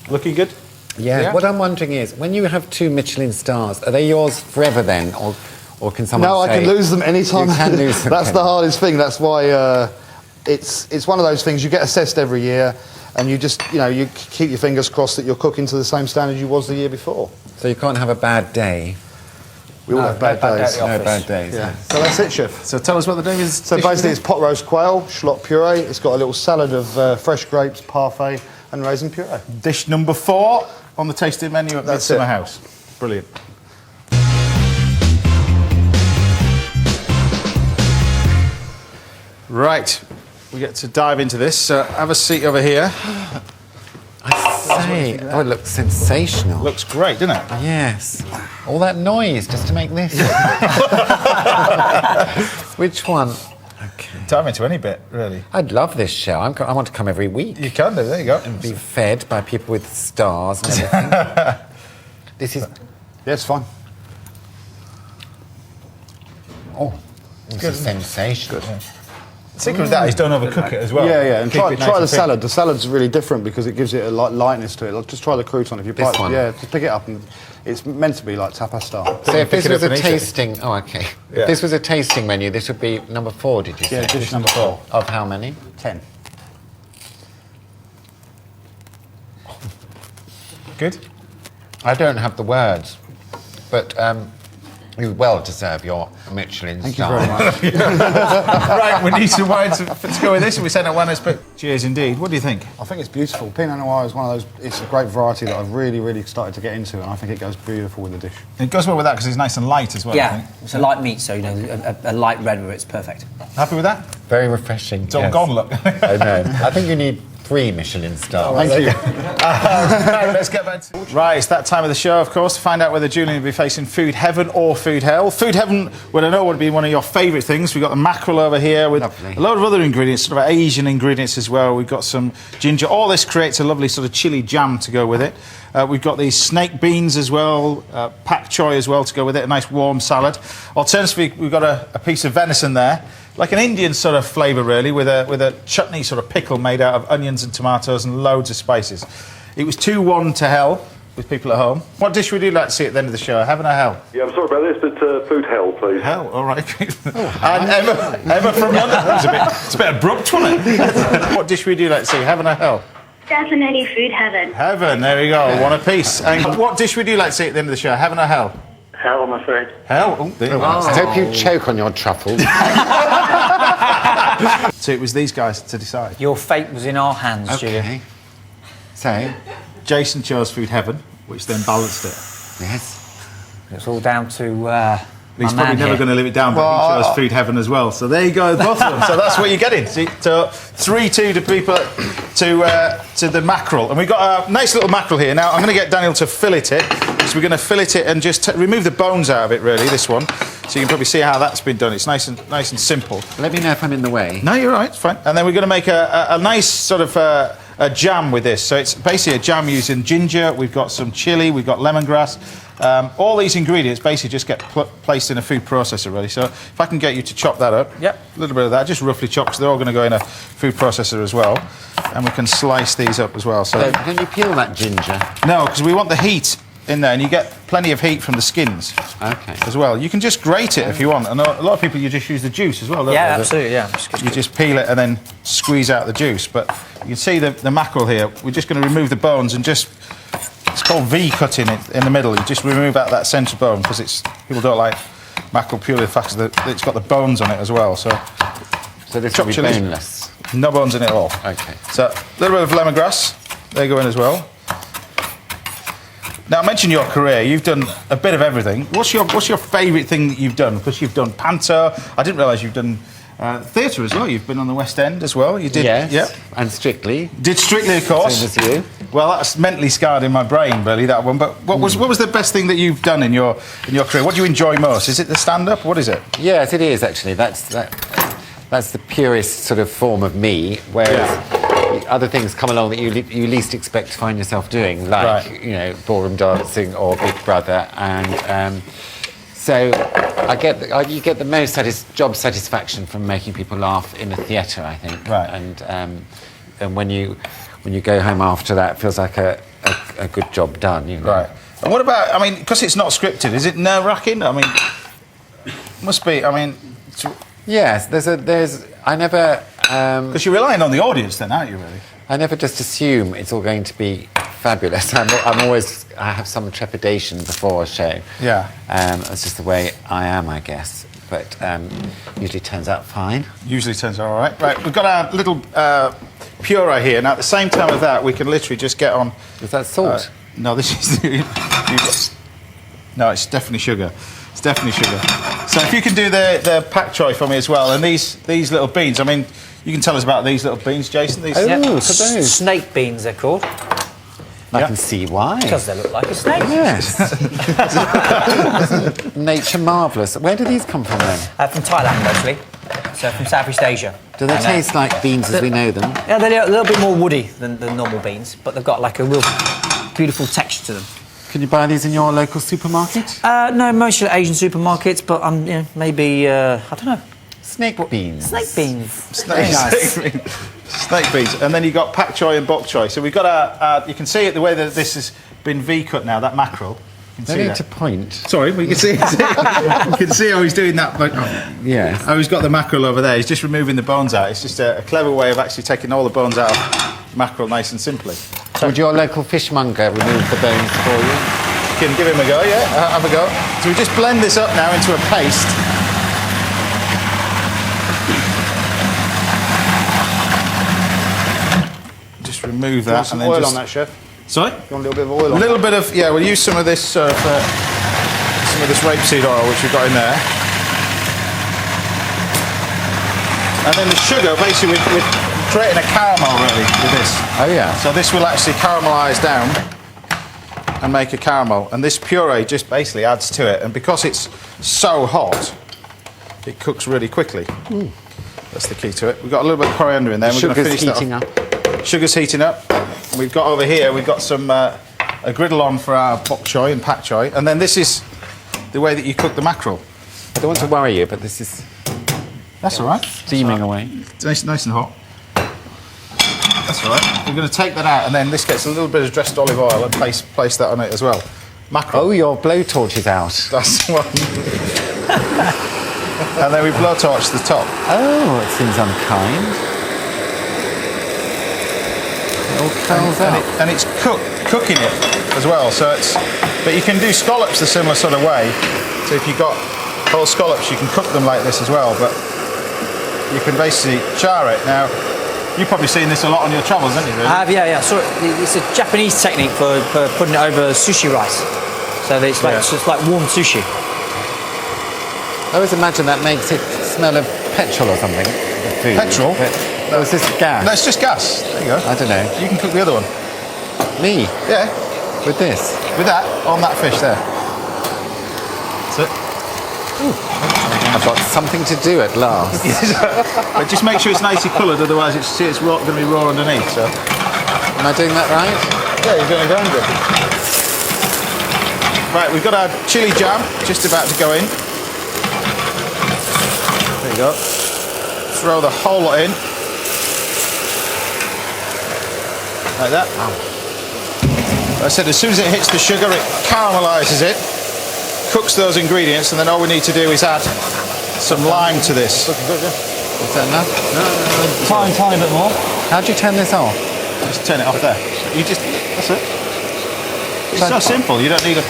Looking good? Yeah. What I'm wondering is, when you have 2 Michelin stars, are they yours forever then, or can someone No, say... I can lose them anytime. You can lose them. That's the hardest thing. That's why it's one of those things. You get assessed every year, and you just, you keep your fingers crossed that you're cooking to the same standard you was the year before. So you can't have a bad day. We all have bad days. No bad days. Yeah. So that's it, chef. So tell us what the dish is. So basically, it's pot roast quail, shallot puree. It's got a little salad of fresh grapes, parfait, and raisin puree. Dish number 4 on the tasting menu at Midsummer House. Brilliant. Right, we get to dive into this. So have a seat over here. It looks sensational. Looks great, doesn't it? Yes. All that noise just to make this. Which one? Okay. Dive into any bit, really. I'd love this show. I want to come every week. You can do, there you go. And be fed by people with stars and everything. This is... Yeah, it's fine. Oh, this is sensational. Good, yeah. The secret of that is don't overcook it as well. Yeah, and try nice the salad. The salad's really different because it gives it a lightness to it. Just try the crouton if you This one? Yeah, just pick it up, and it's meant to be like tapas style. So if this was a and eat it. tasting... Oh, OK. Yeah. If this was a tasting menu, this would be number 4, did you say? Yeah, dish number 4. Of how many? 10. Good. I don't have the words, but you well deserve your Michelin star. Thank you very much. Right, we need some wine to go with this, and we sent out one as but cheers indeed. What do you think? I think it's beautiful. Pinot Noir is one of those... It's a great variety that I've really started to get into, and I think it goes beautiful with the dish. It goes well with that because it's nice and light as well, I Yeah, think. it's a light meat, so, a light red where it's perfect. Happy with that? Very refreshing. It's all gone, look. I know. I think you need 3 Michelin stars. Thank you. Right, let's get back to... Right, it's that time of the show, of course, to find out whether Julian will be facing food heaven or food hell. Food heaven, well, I know would be one of your favourite things. We've got the mackerel over here with Lovely. a load of other ingredients, sort of Asian ingredients as well. We've got some ginger. All this creates a lovely sort of chilli jam to go with it. We've got these snake beans as well, pak choy as well to go with it, a nice warm salad. Alternatively, we've got a piece of venison there. Like an Indian sort of flavour, really, with a chutney sort of pickle made out of onions and tomatoes and loads of spices. It was 2-1 to hell with people at home. What dish would you like to see at the end of the show? Heaven or hell? Yeah, I'm sorry about this, but food hell, please. Hell, all right. And Emma from London. It's a bit abrupt, wasn't it? What dish would you like to see? Heaven or hell? Definitely food heaven. Heaven, there we go. One apiece. And what dish would you like to see at the end of the show? Heaven or hell? Hell, I'm afraid. Hell? Oh, there you go. I hope you choke on your truffles. So it was these guys to decide. Your fate was in our hands, Julian. Okay. So, Jason chose food heaven, which then balanced it. yes. It's all down to He's my probably man never here. going to live it down, but he chose food heaven as well. So there you go, both of them. So that's what you're getting. See, so 3-2 to people to the mackerel, and we've got a nice little mackerel here. Now I'm going to get Daniel to fillet it. So we're going to fillet it and just remove the bones out of it. Really, this one. So you can probably see how that's been done. It's nice and simple. Let me know if I'm in the way. No, you're right. It's fine. And then we're going to make a nice sort of a jam with this. So it's basically a jam using ginger. We've got some chilli. We've got lemongrass. All these ingredients basically just get placed in a food processor, really. So if I can get you to chop that up. Yep. A little bit of that, just roughly chopped, because they're all going to go in a food processor as well. And we can slice these up as well. So Can you peel that ginger? no, because we want the heat in there, and you get plenty of heat from the skins Okay. as well. You can just grate it if you want. And a lot of people, you just use the juice as well, don't Yeah, they? absolutely, yeah. You just peel it and then squeeze out the juice. But you can see the mackerel here. We're just going to remove the bones and just... It's called V cutting it in the middle. You just remove out that centre bone because people don't like mackerel purely the fact that it's got the bones on it as well. So this will be chilies. boneless. No bones in it at all. Okay. So a little bit of lemongrass. They go in as well. Now, I mentioned your career. You've done a bit of everything. What's your favourite thing that you've done? Because you've done panto. I didn't realise you've done theatre as well. You've been on the West End as well. You did. Yes. Yeah. And Strictly. Did Strictly, of course. Same as you. Well, that's mentally scarred in my brain, really, that one. But what was the best thing that you've done in your career? What do you enjoy most? Is it the stand-up? What is it? Yes, it is actually. That's the purest sort of form of me. Whereas other things come along that you least expect to find yourself doing, like ballroom dancing or Big Brother, and so you get the most job satisfaction from making people laugh in a theatre, I think. Right. And when you go home after that, it feels like a a good job done, you know. Right. And what about, I mean, because it's not scripted, is it nerve-wracking? I mean, must be, I mean... Yes, I never... Because you're relying on the audience then, aren't you, really? I never just assume it's all going to be fabulous. I have some trepidation before a show. Yeah. It's just the way I am, I guess. But usually turns out fine. Usually turns out all right. Right, we've got our little puree here. Now, at the same time of that, we can literally just get on... Is that salt? No, this is... No, it's definitely sugar. It's definitely sugar. So if you can do the pak choi for me as well, and these little beans, I mean, you can tell us about these little beans, Jason. These Oh, look at those. Snake beans, they're called. I can see why. Because they look like a snake. Yes. Nature marvellous. Where do these come from then? From Thailand, mostly. So from Southeast Asia. Do they taste like beans as we know them? Yeah, they're a little bit more woody than normal beans, but they've got like a real beautiful texture to them. Can you buy these in your local supermarket? No, mostly Asian supermarkets, but maybe, I don't know. Snake beans. Snake beans. Snake beans. And then you've got pak choi and bok choy. So we've got our you can see it the way that this has been V-cut now, that mackerel. You can No see need that. to point. Sorry, but you can see you can see how he's doing that. But, Yeah. how he's got the mackerel over there. He's just removing the bones out. It's just a clever way of actually taking all the bones out of mackerel nice and simply. Would your local fishmonger remove the bones for you? You can give him a go, yeah? Have a go. So we just blend this up now into a paste. Just remove You want that some and then oil just... on that, chef? Sorry? You want a little bit of oil on A little that? bit of, yeah, we'll use some of this some of this rapeseed oil which we've got in there. And then the sugar, basically we're creating a caramel really with this. Oh, yeah. So this will actually caramelise down and make a caramel. And this puree just basically adds to it. And because it's so hot, it cooks really quickly. That's the key to it. We've got a little bit of coriander in there. We're gonna Sugar's finish that heating off. up. Sugar's heating up. We've got over here, we've got some a griddle on for our bok choy and pak choy. And then this is the way that you cook the mackerel. I don't want to worry you, but this is That's all right. steaming away. It's nice and hot. That's all right. We're going to take that out, and then this gets a little bit of dressed olive oil and place that on it as well. Mackerel. Oh, your blowtorch is out. That's the one. And then we blowtorch the top. Oh, it seems unkind. It all curls up. And it's cooking it as well. So it's, but you can do scallops the similar sort of way. So if you've got whole scallops, you can cook them like this as well. But you can basically char it. Now, you've probably seen this a lot on your travels, haven't you? Really? I have, yeah. So it's a Japanese technique for putting it over sushi rice. So that it's like warm sushi. I always imagine that makes it smell of petrol or something. The food. Petrol? But, or is this gas? No, it's just gas. There you go. I don't know. You can cook the other one. Me? Yeah, With this? with that, on that fish there. That's it. I've got something to do at last. But just make sure it's nicely coloured, otherwise it's going to be raw underneath. So. Am I doing that right? Yeah, you're doing it good. Right, we've got our chilli jam just about to go in. There you go. Throw the whole lot in. Like that. Like I said, as soon as it hits the sugar, it caramelises it, cooks those ingredients, and then all we need to do is add some lime to this. Is that enough? Tiny bit more. How do you turn this off? Just turn it off there. That's it. It's so simple, you don't need a...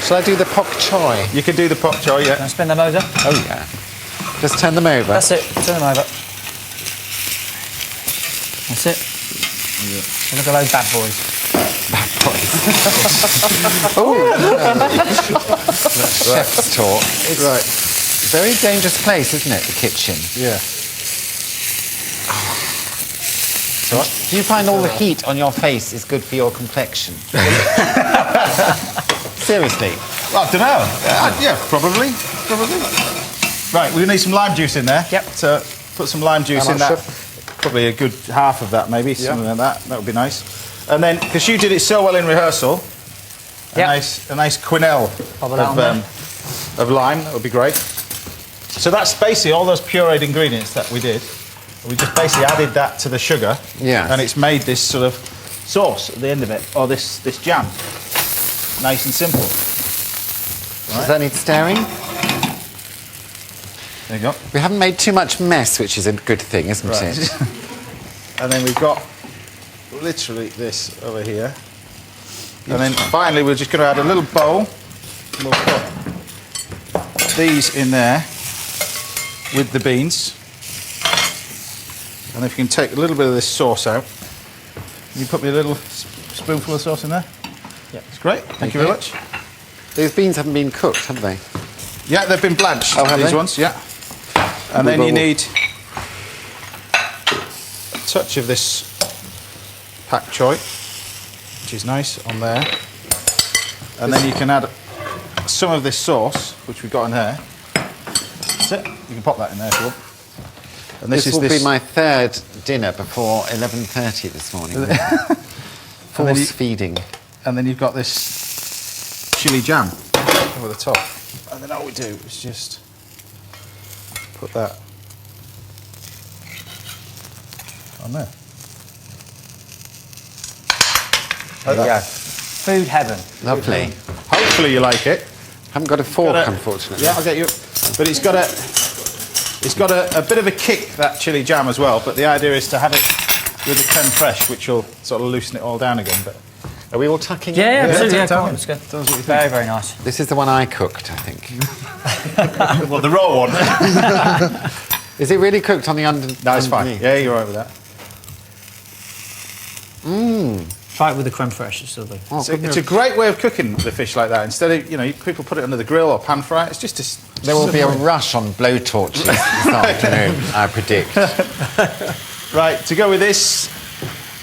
Shall I do the pak choi? You can do the pak choy, yeah. Can I spin them over? Oh, yeah. Just turn them over. That's it. Turn them over. That's it. Look at those bad boys. Chef's talk. It's Right. a very dangerous place, isn't it, the kitchen? Yeah. Do you find all the heat on your face is good for your complexion? Seriously? Well, I don't know. Yeah, probably. Right, we need some lime juice in there. Yep. So put some lime juice How in much, that. Chef? Probably a good half of that, maybe something like that. That would be nice. And then, because you did it so well in rehearsal, Yep. a nice quenelle Bubble that on there. of lime. That would be great. So that's basically all those pureed ingredients that we did. We just basically added that to the sugar. Yes. And it's made this sort of sauce at the end of it, or this jam. Nice and simple. Does that need stirring? There you go. We haven't made too much mess, which is a good thing, isn't Right. it? And then we've got literally this over here. And then finally we're just going to add a little bowl. We'll put these in there with the beans. And if you can take a little bit of this sauce out. Can you put me a little spoonful of sauce in there? Yeah. It's great. Thank you very much. These beans haven't been cooked, have they? Yeah, they've been blanched. Oh, have these they? ones, yeah. And then you need a touch of this pak choi, which is nice on there. And then you can add some of this sauce, which we've got in here. That's it. You can pop that in there if you want. And This will be my third dinner before 11:30 this morning. Force feeding. And then you've got this chili jam over the top. And then all we do is just put that on there. There you go. Food heaven. Lovely. Hopefully you like it. Haven't got a fork, Got a- unfortunately. Yeah, I'll get you. But it's got a bit of a kick, that chili jam as well. But the idea is to have it with the creme fraiche, which will sort of loosen it all down again. But Are we all tucking in? Yeah, absolutely. Yeah, tell come on, me. let's go. Tell us what you think. Very, very nice. This is the one I cooked, I think. Well, the raw one. Is it really cooked on the under? No, it's fine. underneath? Yeah, you're right with that. Try it with the creme fraiche. It's lovely. Oh, It's a great way of cooking the fish like that. Instead of, people put it under the grill or pan fry. It's just There will be a rush on blowtorches this afternoon, I predict. Right, to go with this,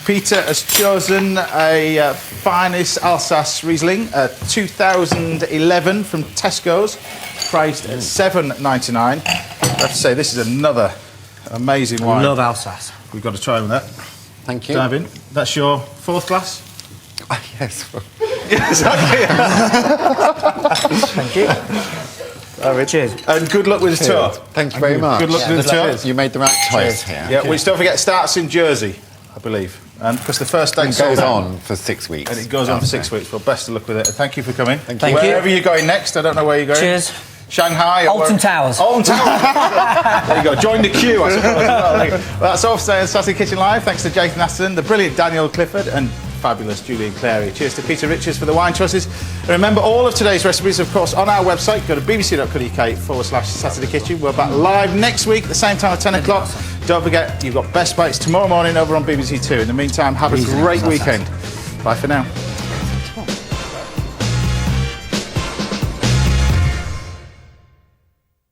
Peter has chosen a finest Alsace Riesling, 2011 from Tesco's, priced at $7.99. I have to say, this is another amazing wine. Love Alsace. We've got to try with that. Thank you. Dive in. That's your fourth glass? Oh, yes. Thank you. Cheers. And good luck with the tour. Thank you very much. Good luck with the tour. You made the right choice here. Yeah, which don't forget starts in Jersey, I believe. And because the first day It goes on for 6 weeks. And it goes on for 6 weeks. Well, best of luck with it. And thank you for coming. Thank you. Wherever you're going next, I don't know where you're going. Cheers. Shanghai. Or Alton Towers. Alton Towers. There you go. Join the queue, I suppose. Well, that's all for today on Saturday Kitchen Live. Thanks to Jason Aston, the brilliant Daniel Clifford, and fabulous Julian Clary. Cheers to Peter Richards for the wine choices. And remember, all of today's recipes, of course, on our website. Go to bbc.co.uk/Saturday Kitchen. We're back live next week at the same time at 10 o'clock. Don't forget, you've got Best Bites tomorrow morning over on BBC Two. In the meantime, have a great weekend. Bye for now.